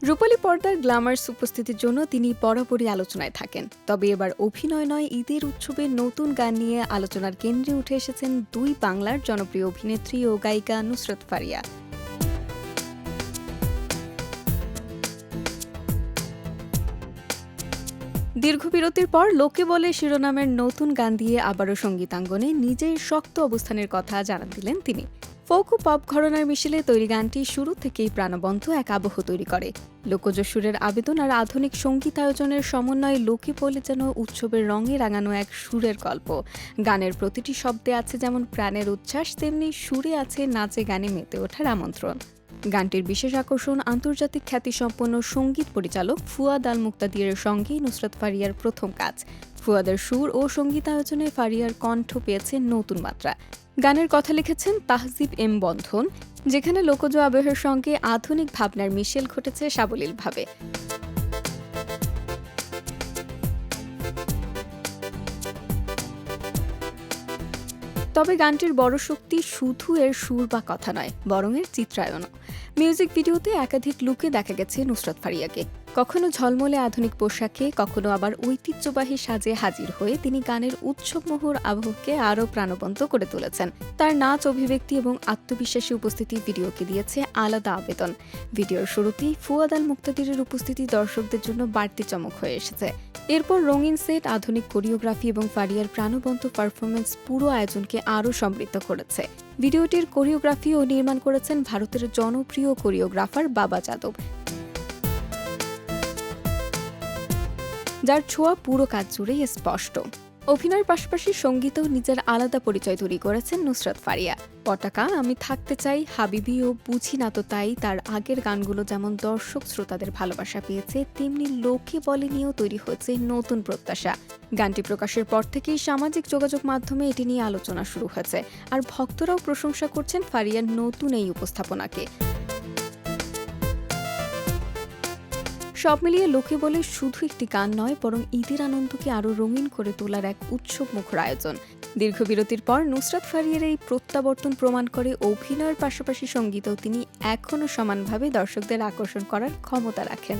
রূপালী পর্দার গ্ল্যামার্স উপস্থিতির জন্য তিনি বরাবরই আলোচনায় থাকেন। তবে এবার অভিনয় নয়, ঈদের উৎসবে নতুন গান নিয়ে আলোচনার কেন্দ্রে উঠে এসেছেন দুই বাংলার জনপ্রিয় অভিনেত্রী ও গায়িকা নুসরাত ফারিয়া। দীর্ঘ বিরতির পর লোকে বলে শিরোনামের নতুন গান দিয়ে আবারও সঙ্গীতাঙ্গনে নিজের শক্ত অবস্থানের কথা জানান দিলেন তিনি। ফোক ও পপ ঘরানার মিশেলে তৈরি গানটি শুরু থেকেই প্রাণবন্ত এক আবহ তৈরি করে। লোকজ সুরের আবেদন আর আধুনিক সঙ্গীতায়োজনের সমন্বয়ে লোকে বলে যেন উৎসবের রঙে রাঙানো এক সুরের গল্প। গানের প্রতিটি শব্দে আছে যেমন প্রাণের উচ্ছ্বাস, তেমনি সুরে আছে নাচে গানে মেতে ওঠার আমন্ত্রণ। গানটির বিশেষ আকর্ষণ আন্তর্জাতিক খ্যাতিসম্পন্ন সঙ্গীত পরিচালক ফুয়াদ আল মুক্তাদিরের সঙ্গেই নুসরাত ফারিয়ার প্রথম কাজ। ফুয়াদের সুর ও সঙ্গীতায়োজনে ফারিয়ার কণ্ঠ পেয়েছে নতুন মাত্রা। গানের কথা লিখেছেন তাহজিব এম বন্ধন, যেখানে লোকজ আবহের সঙ্গে আধুনিক ভাবনার মিশেল ঘটেছে সাবলীলভাবে। তবে গানটির বড় শক্তি শুধু এর সুর বা কথা নয়, বরং এর চিত্রায়নও। মিউজিক ভিডিওতে একাধিক লুকে দেখা গেছে নুসরাত ফারিয়াকে। কখনো ঝলমলে আধুনিক পোশাকে, কখনো আবার ঐতিহ্যবাহী সাজে হাজির হয়ে তিনি গানের উৎসবমুখর আবহকে আরও প্রাণবন্ত করে তুলেছেন। তার নাচ, অভিব্যক্তি এবং আত্মবিশ্বাসী উপস্থিতি ভিডিওকে দিয়েছে আলাদা আবেদন। ভিডিওর শুরুতেই ফুয়াদ আল মুক্তাদিরের উপস্থিতি দর্শকদের জন্য বাড়তি চমক হয়ে এসেছে। এরপর রঙিন সেট, আধুনিক কোরিওগ্রাফি এবং ফারিয়ার প্রাণবন্ত পারফরমেন্স পুরো আয়োজনকে আরও সমৃদ্ধ করেছে। ভিডিওটির কোরিওগ্রাফি ও নির্মাণ করেছেন ভারতের জনপ্রিয় কোরিওগ্রাফার বাবা যাদব, যার ছোঁয়া পুরো কাজ জুড়েই স্পষ্ট। অভিনয়ের পাশাপাশি সঙ্গীতেও নিজের আলাদা পরিচয় তৈরি করেছেন নুসরাত ফারিয়া। পটাকা, আমি থাকতে চাই, হাবিবি ও বুঝি না তো তাই তার আগের গানগুলো যেমন দর্শক শ্রোতাদের ভালোবাসা পেয়েছে, তেমনি লোকে বলে নিয়েও তৈরি হয়েছে নতুন প্রত্যাশা। গানটি প্রকাশের পর থেকেই সামাজিক যোগাযোগ মাধ্যমে এটি নিয়ে আলোচনা শুরু হয়েছে, আর ভক্তরাও প্রশংসা করছেন ফারিয়ার নতুন এই উপস্থাপনাকে। সব মিলিয়ে লোকে বলে শুধু একটি গান নয়, বরং ঈদের আনন্দকে আরও রঙিন করে তোলার এক উৎসবমুখর আয়োজন। দীর্ঘ বিরতির পর নুসরাত ফারিয়ার এই প্রত্যাবর্তন প্রমাণ করে অভিনয়ের পাশাপাশি সঙ্গীতেও তিনি এখনও সমানভাবে দর্শকদের আকর্ষণ করার ক্ষমতা রাখেন।